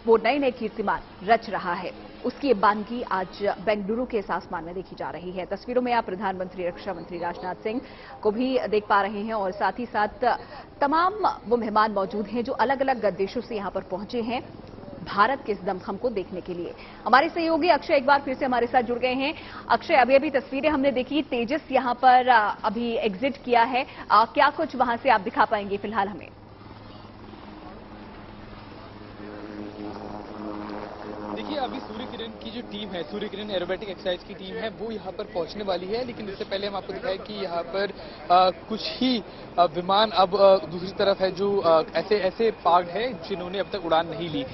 वो नए नए कीर्तिमान रच रहा है, उसकी बानगी आज बेंगलुरु के इस आसमान में देखी जा रही है। तस्वीरों में आप प्रधानमंत्री, रक्षा मंत्री राजनाथ सिंह को भी देख पा रहे हैं और साथ ही साथ तमाम वो मेहमान मौजूद हैं जो अलग अलग देशों से यहां पर पहुंचे हैं भारत के इस दमखम को देखने के लिए। हमारे सहयोगी अक्षय एक बार फिर से हमारे साथ जुड़ गए हैं। अक्षय, अभी तस्वीरें हमने देखी, तेजस यहां पर अभी एग्जिट किया है, क्या कुछ वहां से आप दिखा पाएंगे फिलहाल हमें? देखिए, अभी सूर्य किरण की जो टीम है, सूर्य किरण एरोबेटिक एक्सरसाइज की टीम है, वो यहाँ पर पहुंचने वाली है। लेकिन इससे पहले हम आपको दिखाएं कि यहाँ पर कुछ ही विमान अब दूसरी तरफ है जो ऐसे पार्क्ड है जिन्होंने अब तक उड़ान नहीं ली।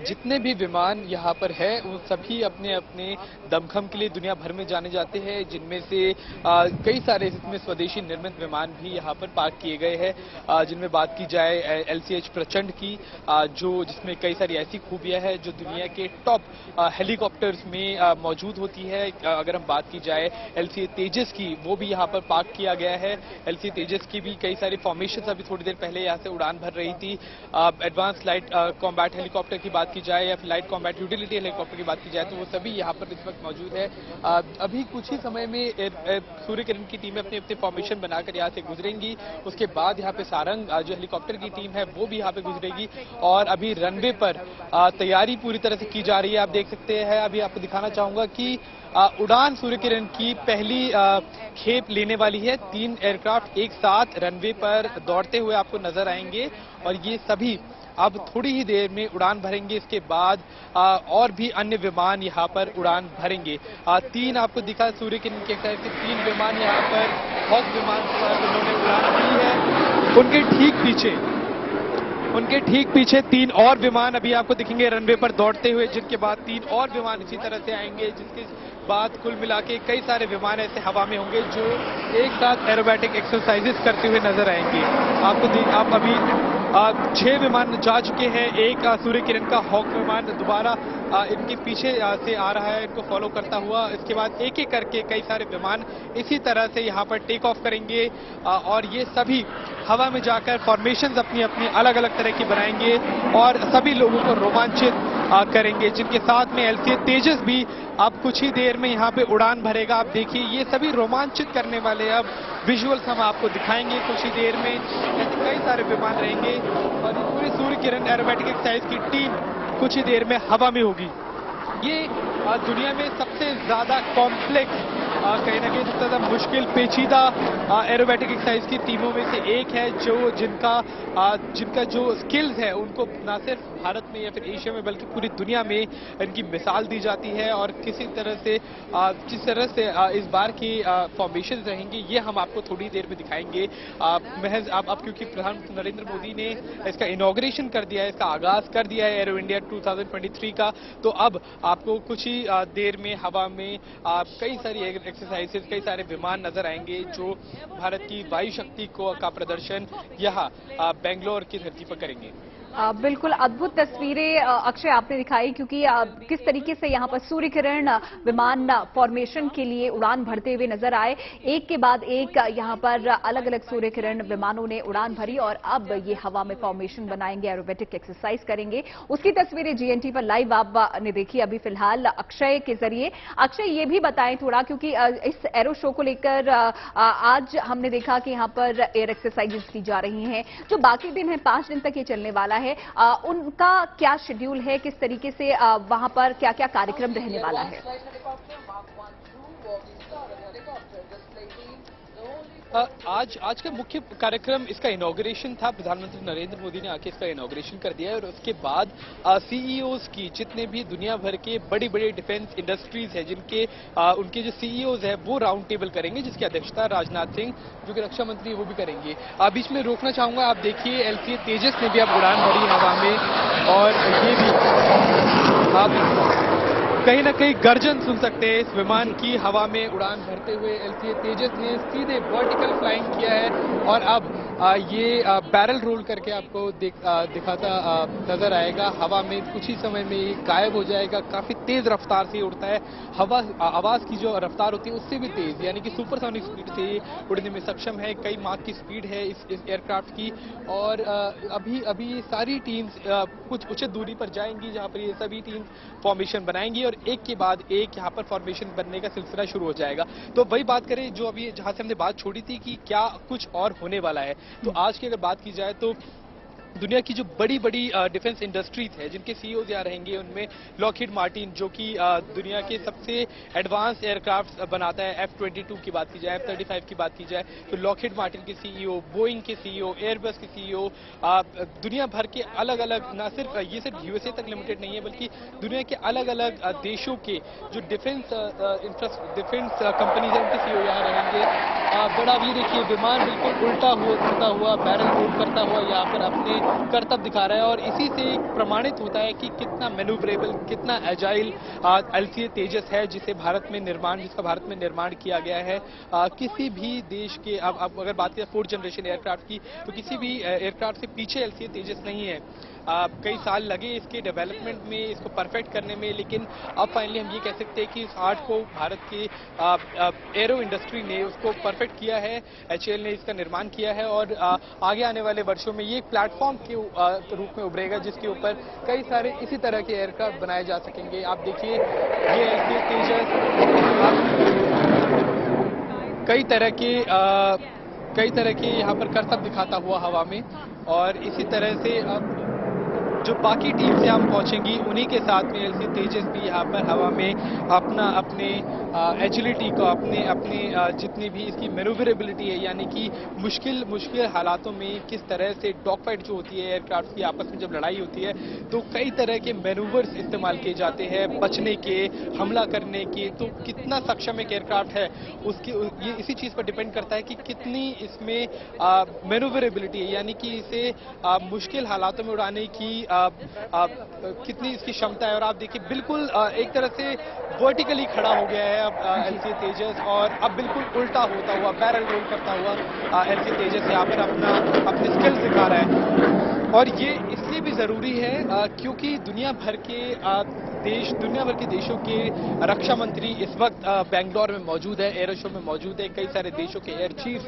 जितने भी विमान यहाँ पर है वो सभी अपने अपने दमखम के लिए दुनिया भर में जाने जाते हैं, जिनमें से कई सारे इसमें स्वदेशी निर्मित विमान भी यहाँ पर पार्क किए गए हैं। जिनमें बात की जाए LCH प्रचंड की, जो जिसमें कई सारी ऐसी खूबियां हैं जो दुनिया के टॉप अब हेलीकॉप्टर्स में मौजूद होती है। अगर हम बात की जाए LCA तेजस की, वो भी यहाँ पर पार्क किया गया है। LCA तेजस की भी कई सारी फॉर्मेशन अभी थोड़ी देर पहले यहाँ से उड़ान भर रही थी। एडवांस लाइट कॉम्बैट हेलीकॉप्टर की बात की जाए या फिर लाइट कॉम्बैट यूटिलिटी हेलीकॉप्टर की बात की जाए तो वो सभी यहाँ पर इस वक्त मौजूद है। अभी कुछ ही समय में सूर्य किरण की टीमें अपने अपने फॉर्मेशन बनाकर यहाँ से गुजरेंगी। उसके बाद यहाँ पे सारंग जो हेलीकॉप्टर की टीम है वो भी यहाँ पे गुजरेगी और अभी रनवे पर तैयारी पूरी तरह से की जा रही है। आप देख सकते हैं, अभी आपको दिखाना चाहूंगा कि उड़ान सूर्य किरण की पहली खेप लेने वाली है। 3 एयरक्राफ्ट एक साथ रनवे पर दौड़ते हुए आपको नजर आएंगे और ये सभी अब थोड़ी ही देर में उड़ान भरेंगे। इसके बाद और भी अन्य विमान यहाँ पर उड़ान भरेंगे। 3 आपको दिखा सूर्य किरण के 3 विमान यहाँ पर हॉक विमान पर उन्होंने उड़ान की है। उनके ठीक पीछे 3 और विमान अभी आपको दिखेंगे रनवे पर दौड़ते हुए, जिनके बाद 3 और विमान इसी तरह से आएंगे, जिसके बाद कुल मिला के कई सारे विमान ऐसे हवा में होंगे जो एक साथ एरोबैटिक एक्सरसाइजेस करते हुए नजर आएंगे। आप अभी 6 विमान जा चुके हैं। एक सूर्य किरण का हॉक विमान दोबारा इनके पीछे से आ रहा है, इनको फॉलो करता हुआ। इसके बाद एक एक करके कई सारे विमान इसी तरह से यहाँ पर टेक ऑफ करेंगे और ये सभी हवा में जाकर फॉर्मेशंस अपनी अपनी अलग अलग तरह की बनाएंगे और सभी लोगों को रोमांचित करेंगे, जिनके साथ में LCA तेजस भी अब कुछ ही देर में यहाँ पे उड़ान भरेगा। आप देखिए, ये सभी रोमांचित करने वाले अब विजुअल्स हम आपको दिखाएंगे कुछ ही देर में। ऐसे कई सारे विमान रहेंगे और ये पूरी सूर्य किरण एरोबैटिक एक्सरसाइज की टीम कुछ ही देर में हवा में होगी। ये दुनिया में सबसे ज्यादा कॉम्प्लेक्स, कहीं ना कहीं सबसे ज्यादा मुश्किल पेचीदा एरोबैटिक एक्सरसाइज की टीमों में से एक है, जिनका जो स्किल्स है उनको ना सिर्फ भारत में या फिर एशिया में बल्कि पूरी दुनिया में इनकी मिसाल दी जाती है। और किसी तरह से जिस तरह से इस बार की फॉर्मेशन रहेंगे ये हम आपको थोड़ी देर में दिखाएंगे। महज अब क्योंकि प्रधानमंत्री नरेंद्र मोदी ने इसका इनॉग्रेशन कर दिया है, इसका आगाज कर दिया है एरो इंडिया 2023 का, तो अब आपको कुछ ही देर में हवा में कई सारी एक्सरसाइजेस, कई सारे विमान नजर आएंगे जो भारत की वायु शक्ति का प्रदर्शन यहाँ बेंगलोर की धरती पर करेंगे। बिल्कुल अद्भुत तस्वीरें अक्षय आपने दिखाई, क्योंकि किस तरीके से यहाँ पर सूर्य किरण विमान फॉर्मेशन के लिए उड़ान भरते हुए नजर आए। एक के बाद एक यहाँ पर अलग अलग सूर्य किरण विमानों ने उड़ान भरी और अब ये हवा में फॉर्मेशन बनाएंगे, एरोबेटिक एक्सरसाइज करेंगे। उसकी तस्वीरें GNT पर लाइव आपने देखी अभी फिलहाल अक्षय के जरिए। अक्षय, ये भी बताएं थोड़ा, क्योंकि इस एरो शो को लेकर आज हमने देखा कि यहाँ पर एयर एक्सरसाइजेस की जा रही हैं। जो बाकी दिन है 5 दिन तक ये चलने वाला है, उनका क्या शेड्यूल है, किस तरीके से वहां पर क्या क्या कार्यक्रम रहने वाला है? आज का मुख्य कार्यक्रम इसका इनॉग्रेशन था। प्रधानमंत्री नरेंद्र मोदी ने आके इसका इनॉग्रेशन कर दिया है और उसके बाद CEOs की, जितने भी दुनिया भर के बड़ी बड़ी डिफेंस इंडस्ट्रीज है जिनके उनके जो CEOs है वो राउंड टेबल करेंगे, जिसकी अध्यक्षता राजनाथ सिंह जो कि रक्षा मंत्री वो भी करेंगे। बीच में रोकना चाहूंगा, आप देखिए LCA तेजस ने भी अब उड़ान भरी हवा में और ये भी आप कहीं ना कहीं गर्जन सुन सकते हैं इस विमान की हवा में उड़ान भरते हुए। LCA तेजस ने सीधे वर्टिकल फ्लाइंग किया है और अब ये बैरल रोल करके आपको दिखाता नजर आएगा। हवा में कुछ ही समय में ये गायब हो जाएगा। काफी तेज रफ्तार से उड़ता है, आवाज की जो रफ्तार होती है उससे भी तेज, यानी कि सुपरसोनिक स्पीड से उड़ने में सक्षम है। कई माक की स्पीड है इस एयरक्राफ्ट की और अभी ये सारी टीम्स कुछ उचित दूरी पर जाएंगी जहां पर ये सभी टीम्स फॉर्मेशन बनाएंगी और एक के बाद एक यहाँ पर फॉर्मेशन बनने का सिलसिला शुरू हो जाएगा। तो वही बात करें जो अभी जहां से हमने बात छोड़ी थी कि क्या कुछ और होने वाला है, तो आज की अगर बात की जाए तो दुनिया की जो बड़ी बड़ी डिफेंस इंडस्ट्रीज है जिनके CEOs यहाँ रहेंगे, उनमें लॉकहीड मार्टिन जो कि दुनिया के सबसे एडवांस एयरक्राफ्ट बनाता है, F-22 की बात की जाए, F-35 की बात की जाए तो लॉकहीड मार्टिन के CEO, बोइंग के CEO, एयरबस के CEO, दुनिया भर के अलग अलग, ना सिर्फ ये सिर्फ USA तक लिमिटेड नहीं है बल्कि दुनिया के अलग अलग देशों के जो डिफेंस कंपनीज है उनके CEO यहाँ रहेंगे। बड़ा अब ये देखिए विमान बिल्कुल उल्टा हुआ बैरल रोल करता हुआ यहाँ पर अपने करतब दिखा रहा है और इसी से प्रमाणित होता है कि कितना मैन्यूवरेबल, कितना एजाइल LCA तेजस है, जिसका भारत में निर्माण किया गया है। किसी भी देश के अब अगर बात करें 4th जनरेशन एयरक्राफ्ट की, तो किसी भी एयरक्राफ्ट से पीछे LCA तेजस नहीं है। कई साल लगे इसके डेवलपमेंट में, इसको परफेक्ट करने में, लेकिन अब फाइनली हम ये कह सकते हैं कि इस आर्ट को भारत की एरो इंडस्ट्री ने उसको परफेक्ट किया है। HAL ने इसका निर्माण किया है और आगे आने वाले वर्षों में ये एक प्लेटफॉर्म के रूप में उभरेगा, जिसके ऊपर कई सारे इसी तरह के एयरक्राफ्ट बनाए जा सकेंगे। आप देखिए ये LCA तेजस कई तरह के यहाँ पर करतब दिखाता हुआ हवा में, और इसी तरह से जो बाकी टीम से हम पहुंचेंगी उन्हीं के साथ में LCA तेजस भी यहाँ पर हवा में अपने एजिलिटी को, अपने जितनी भी इसकी मैन्यूवरेबिलिटी है, यानी कि मुश्किल हालातों में किस तरह से डॉग फाइट जो होती है एयरक्राफ्ट की, आपस में जब लड़ाई होती है तो कई तरह के मैनूवर्स इस्तेमाल किए जाते हैं बचने के, हमला करने के। तो कितना सक्षम एक एयरक्राफ्ट है ये इसी चीज पर डिपेंड करता है कि कितनी इसमें मैन्यूवरेबिलिटी है, यानी कि इसे मुश्किल हालातों में उड़ाने की कितनी इसकी क्षमता है। और आप देखिए बिल्कुल एक तरह से वर्टिकली खड़ा हो गया है अब LCA तेजस, और अब बिल्कुल उल्टा होता हुआ, बैरल रोल करता हुआ LCA तेजस यहाँ पर अपने स्किल्स दिखा रहा है। और ये इसलिए भी जरूरी है क्योंकि दुनिया भर के देशों के रक्षा मंत्री इस वक्त बेंगलोर में मौजूद है, एरो शो में मौजूद है। कई सारे देशों के एयर चीफ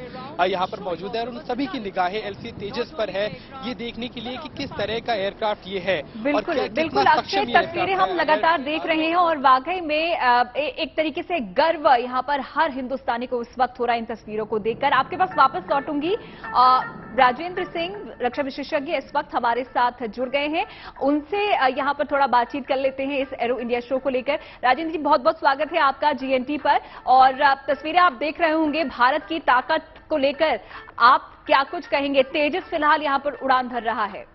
यहाँ पर मौजूद है और उन सभी की निगाहें LCA तेजस पर है, ये देखने के लिए कि किस तरह का एयरक्राफ्ट ये है। बिल्कुल अक्षय, तस्वीरें हम लगातार देख रहे हैं और वाकई में एक तरीके से गर्व यहाँ पर हर हिंदुस्तानी को इस वक्त हो रहा है इन तस्वीरों को देखकर। आपके पास वापस लौटूंगी। राजेंद्र सिंह रक्षा विशेषज्ञ इस वक्त हमारे साथ जुड़ गए हैं, उनसे यहाँ पर थोड़ा बातचीत कर लेते हैं इस एरो इंडिया शो को लेकर। राजेंद्र जी, बहुत बहुत स्वागत है आपका GNT पर। और तस्वीरें आप देख रहे होंगे, भारत की ताकत को लेकर आप क्या कुछ कहेंगे? तेजस फिलहाल यहाँ पर उड़ान भर रहा है।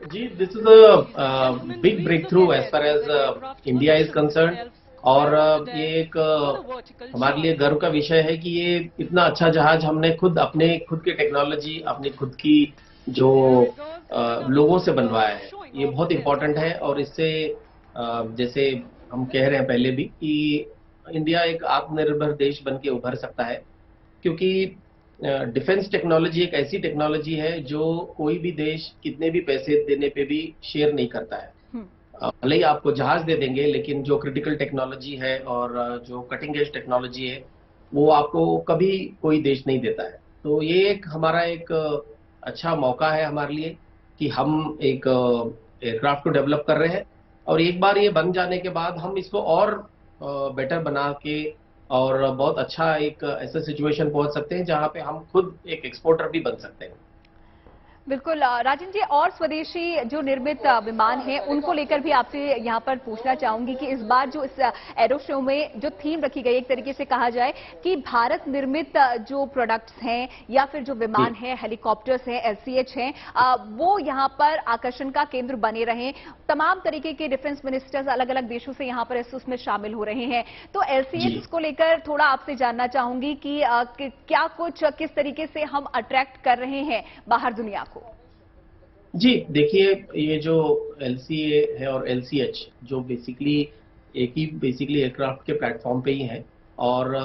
जी, this is a big breakthrough as far as India is concerned, और ये एक हमारे लिए गर्व का विषय है कि ये इतना अच्छा जहाज हमने खुद की टेक्नोलॉजी, अपनी खुद की जो लोगों से बनवाया है। ये बहुत इंपॉर्टेंट है और इससे जैसे हम कह रहे हैं पहले भी कि इंडिया एक आत्मनिर्भर देश बन के उभर सकता है, क्योंकि डिफेंस टेक्नोलॉजी एक ऐसी टेक्नोलॉजी है जो कोई भी देश कितने भी पैसे देने पे भी शेयर नहीं करता है। भले ही आपको जहाज दे देंगे, लेकिन जो क्रिटिकल टेक्नोलॉजी है और जो कटिंग एज टेक्नोलॉजी है वो आपको कभी कोई देश नहीं देता है। तो ये हमारा एक अच्छा मौका है हमारे लिए कि हम एक एयरक्राफ्ट को डेवलप कर रहे हैं, और एक बार ये बन जाने के बाद हम इसको और बेटर बना के और बहुत अच्छा एक ऐसा सिचुएशन पहुंच सकते हैं जहां पे हम खुद एक एक्सपोर्टर भी बन सकते हैं। बिल्कुल राजन जी, और स्वदेशी जो निर्मित विमान हैं उनको लेकर भी आपसे यहाँ पर पूछना चाहूंगी कि इस बार जो इस एरो शो में जो थीम रखी गई, एक तरीके से कहा जाए कि भारत निर्मित जो प्रोडक्ट्स हैं या फिर जो विमान हैं, हेलीकॉप्टर्स हैं, LCH हैं, वो यहाँ पर आकर्षण का केंद्र बने रहें। तमाम तरीके के डिफेंस मिनिस्टर्स अलग अलग देशों से यहाँ पर उसमें शामिल हो रहे हैं। तो LCH को लेकर थोड़ा आपसे जानना चाहूंगी कि क्या कुछ किस तरीके से हम अट्रैक्ट कर रहे हैं बाहर दुनिया को? जी देखिए, ये जो LCA है और LCH जो बेसिकली एयरक्राफ्ट के प्लेटफॉर्म पे ही है, और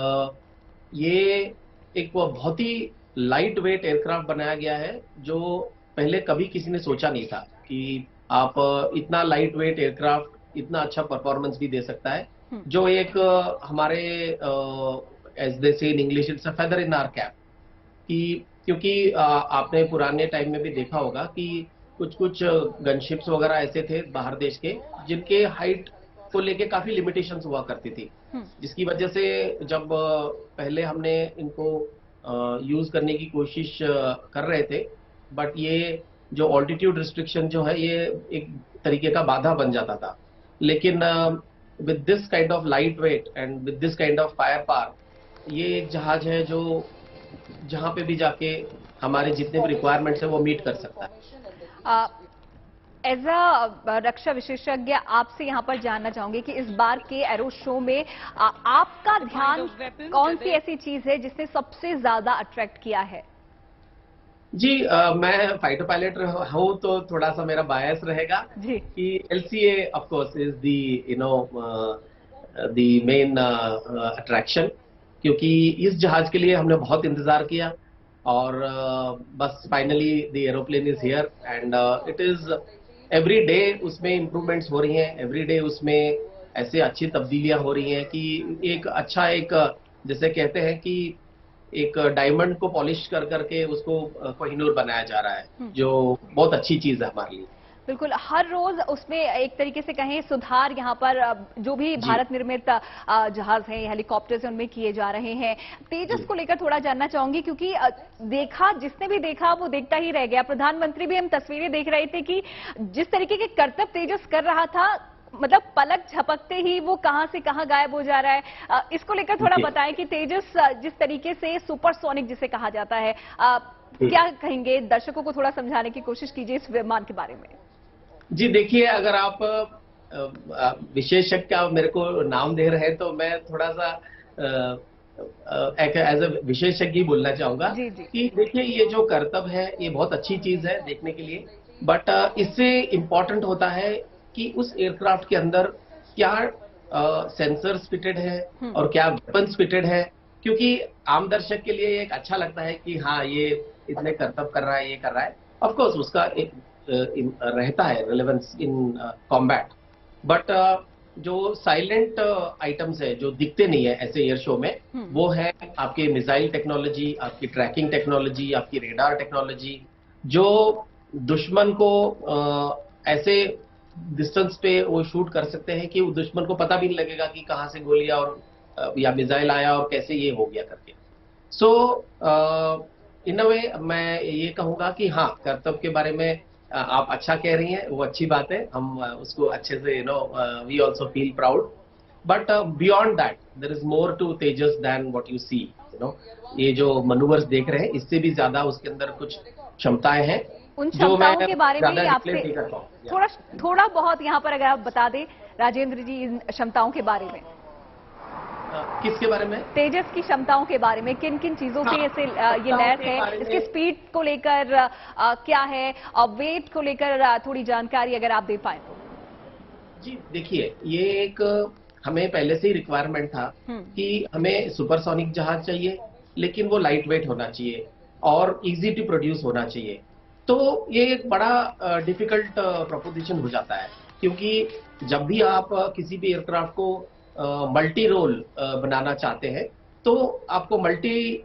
ये एक बहुत ही लाइट वेट एयरक्राफ्ट बनाया गया है जो पहले कभी किसी ने सोचा नहीं था कि आप इतना लाइट वेट एयरक्राफ्ट इतना अच्छा परफॉर्मेंस भी दे सकता है, जो एक हमारे as they say in English it's a feather in our cap. क्योंकि आपने पुराने टाइम में भी देखा होगा कि कुछ गनशिप्स वगैरह ऐसे थे बाहर देश के जिनके हाइट को लेके काफी लिमिटेशंस हुआ करती थी, जिसकी वजह से जब पहले हमने इनको यूज करने की कोशिश कर रहे थे, बट ये जो ऑल्टीट्यूड रिस्ट्रिक्शन जो है ये एक तरीके का बाधा बन जाता था। लेकिन with this kind of light weight and with this kind of fire power, ये एक जहाज है जो जहां पे भी जाके हमारे जितने भी रिक्वायरमेंट्स है वो मीट कर सकता है। एज अ रक्षा विशेषज्ञ आपसे यहाँ पर जानना चाहूंगी कि इस बार के एरो शो में आपका ध्यान कौन सी ऐसी चीज है जिसने सबसे ज्यादा अट्रैक्ट किया है? जी मैं फाइटर पायलट हूँ तो थोड़ा सा मेरा बायस रहेगा जी। कि LCA of course is the the main attraction, क्योंकि इस जहाज के लिए हमने बहुत इंतजार किया और बस finally the aeroplane is here and it is every day उसमें इम्प्रूवमेंट्स हो रही हैं, एवरी डे उसमें ऐसे अच्छी तब्दीलियां हो रही हैं कि एक अच्छा एक जैसे कहते हैं कि एक डायमंड को पॉलिश कर करके उसको कोहिनूर बनाया जा रहा है, जो बहुत अच्छी चीज है हमारे लिए। बिल्कुल, हर रोज उसमें एक तरीके से कहें सुधार यहाँ पर जो भी भारत निर्मित जहाज हैं, हेलीकॉप्टर्स हैं, उनमें किए जा रहे हैं। तेजस को लेकर थोड़ा जानना चाहूंगी, क्योंकि देखा जिसने भी देखा वो देखता ही रह गया। प्रधानमंत्री भी हम तस्वीरें देख रहे थे कि जिस तरीके के करतब तेजस कर रहा था, मतलब पलक झपकते ही वो कहां से कहां गायब हो जा रहा है। इसको लेकर थोड़ा बताएं कि तेजस जिस तरीके से सुपरसोनिक जिसे कहा जाता है, क्या कहेंगे? दर्शकों को थोड़ा समझाने की कोशिश कीजिए इस विमान के बारे में। जी देखिए, अगर आप विशेषज्ञ का मेरे को नाम दे रहे हैं तो मैं थोड़ा सा एज ए विशेषज्ञ ही बोलना चाहूंगा कि देखिए ये जो करतब है ये बहुत अच्छी चीज है देखने के लिए, बट इससे इम्पोर्टेंट होता है कि उस एयरक्राफ्ट के अंदर क्या सेंसर्स फिटेड है और क्या वेपन्स फिटेड है, क्योंकि आम दर्शक के लिए एक अच्छा लगता है कि हाँ ये इतने करतब कर रहा है, ये कर रहा है। ऑफ कोर्स उसका एक रहता है रिलेवेंस इन कॉम्बैट, बट जो साइलेंट आइटम्स है जो दिखते नहीं है ऐसे एयर शो में, वो है आपके मिसाइल टेक्नोलॉजी, आपकी ट्रैकिंग टेक्नोलॉजी, आपकी रेडार टेक्नोलॉजी, जो दुश्मन को ऐसे डिस्टेंस पे वो शूट कर सकते हैं कि वो दुश्मन को पता भी नहीं लगेगा कि कहाँ से गोली और या मिसाइल आया और कैसे ये हो गया करके। सो इन अ वे मैं ये कहूंगा कि हाँ, करतब के बारे में आप अच्छा कह रही हैं, वो अच्छी बात है, हम उसको अच्छे से we also feel proud, but beyond that there is more to Tejas than what you see. ये जो मनूवर्स देख रहे हैं इससे भी ज्यादा उसके अंदर कुछ क्षमताएं हैं उन क्षमताओं के बारे में आपसे थोड़ा बहुत यहाँ पर अगर आप बता दें राजेंद्र जी, इन क्षमताओं के बारे में। किसके बारे में? तेजस की क्षमताओं के बारे में, किन किन चीजों से ऐसे ये लैस है, इसके स्पीड को लेकर क्या है और वेट को लेकर थोड़ी जानकारी अगर आप दे पाए तो। जी देखिए, ये एक हमें पहले से ही रिक्वायरमेंट था कि हमें सुपरसोनिक जहाज चाहिए, लेकिन वो लाइट वेट होना चाहिए और इजी टू प्रोड्यूस होना चाहिए। तो ये एक बड़ा डिफिकल्ट प्रोपोजिशन हो जाता है, क्योंकि जब भी आप किसी भी एयरक्राफ्ट को मल्टी रोल बनाना चाहते हैं तो आपको मल्टी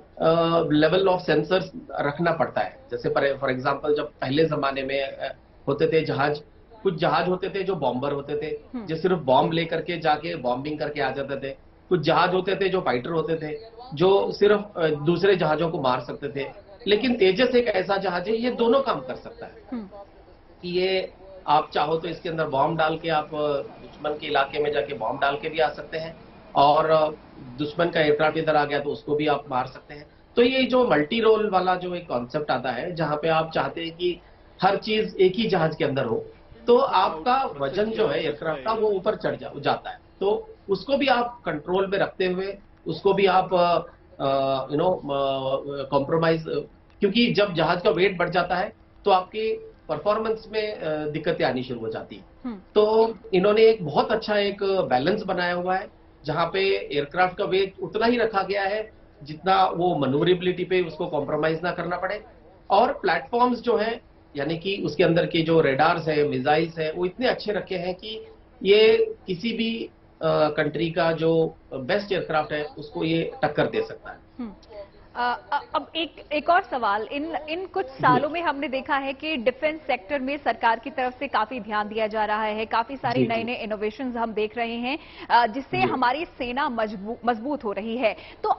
लेवल ऑफ सेंसर्स रखना पड़ता है। जैसे फॉर एग्जांपल जब पहले जमाने में होते थे जहाज, कुछ जहाज होते थे जो बॉम्बर होते थे, जो सिर्फ बॉम्ब लेकर के जाके बॉम्बिंग करके आ जाते थे। कुछ जहाज होते थे जो फाइटर होते थे, जो सिर्फ दूसरे जहाजों को मार सकते थे। लेकिन तेजस एक ऐसा जहाज है, ये दोनों काम कर सकता है कि ये आप चाहो तो इसके अंदर बॉम्ब डाल के आप दुश्मन के इलाके में जाके बॉम्ब डाल के भी आ सकते हैं, और दुश्मन का एयरक्राफ्ट इधर आ गया तो उसको भी आप मार सकते हैं। तो ये जो मल्टी रोल वाला जो एक कॉन्सेप्ट आता है, जहां पे आप चाहते हैं कि हर चीज एक ही जहाज के अंदर हो, तो आपका वजन जो है एयरक्राफ्ट का वो ऊपर चढ़ जाता है। तो उसको भी आप कंट्रोल में रखते हुए उसको भी आप कॉम्प्रोमाइज, क्योंकि जब जहाज का वेट बढ़ जाता है तो आपकी परफॉर्मेंस में दिक्कतें आनी शुरू हो जाती है। तो इन्होंने एक बहुत अच्छा एक बैलेंस बनाया हुआ है, जहां पे एयरक्राफ्ट का वेट उतना ही रखा गया है जितना वो मनूवरेबिलिटी पे उसको कॉम्प्रोमाइज ना करना पड़े, और प्लेटफॉर्म्स जो है यानी कि उसके अंदर के जो रेडार्स है, मिसाइल्स है, वो इतने अच्छे रखे हैं कि ये किसी भी कंट्री का जो बेस्ट एयरक्राफ्ट है उसको ये टक्कर दे सकता है। अब एक और सवाल, इन कुछ सालों में हमने देखा है कि डिफेंस सेक्टर में सरकार की तरफ से काफी ध्यान दिया जा रहा है, काफी सारे नए नए इनोवेशंस हम देख रहे हैं, जिससे हमारी सेना मजबूत हो रही है। तो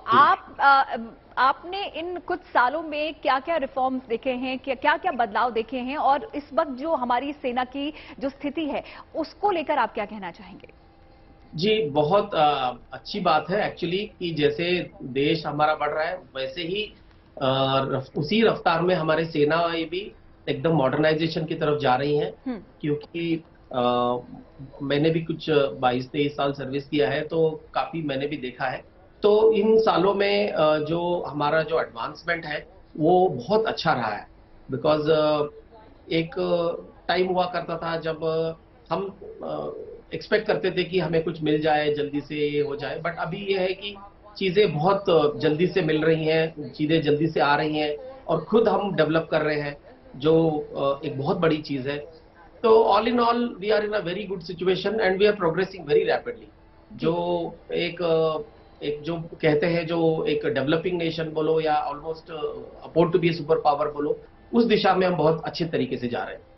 आपने इन कुछ सालों में क्या क्या रिफॉर्म्स देखे हैं, क्या क्या बदलाव देखे हैं, और इस वक्त जो हमारी सेना की जो स्थिति है उसको लेकर आप क्या कहना चाहेंगे? जी बहुत अच्छी बात है एक्चुअली, कि जैसे देश हमारा बढ़ रहा है वैसे ही उसी रफ्तार में हमारे सेनाएं भी एकदम मॉडर्नाइजेशन की तरफ जा रही हैं। क्योंकि मैंने भी कुछ 22-23 साल सर्विस किया है, तो काफी मैंने भी देखा है। तो इन सालों में जो हमारा जो एडवांसमेंट है वो बहुत अच्छा रहा है, बिकॉज एक टाइम हुआ करता था जब हम एक्सपेक्ट करते थे कि हमें कुछ मिल जाए, जल्दी से ये हो जाए, बट अभी ये है कि चीजें बहुत जल्दी से मिल रही हैं, चीजें जल्दी से आ रही हैं और खुद हम डेवलप कर रहे हैं, जो एक बहुत बड़ी चीज है। तो all in all we are in a very good situation and we are progressing very rapidly. जो एक एक जो कहते हैं, जो एक डेवलपिंग नेशन बोलो या almost about to be super power बोलो, उस दिशा में हम बहुत अच्छे तरीके से जा रहे हैं।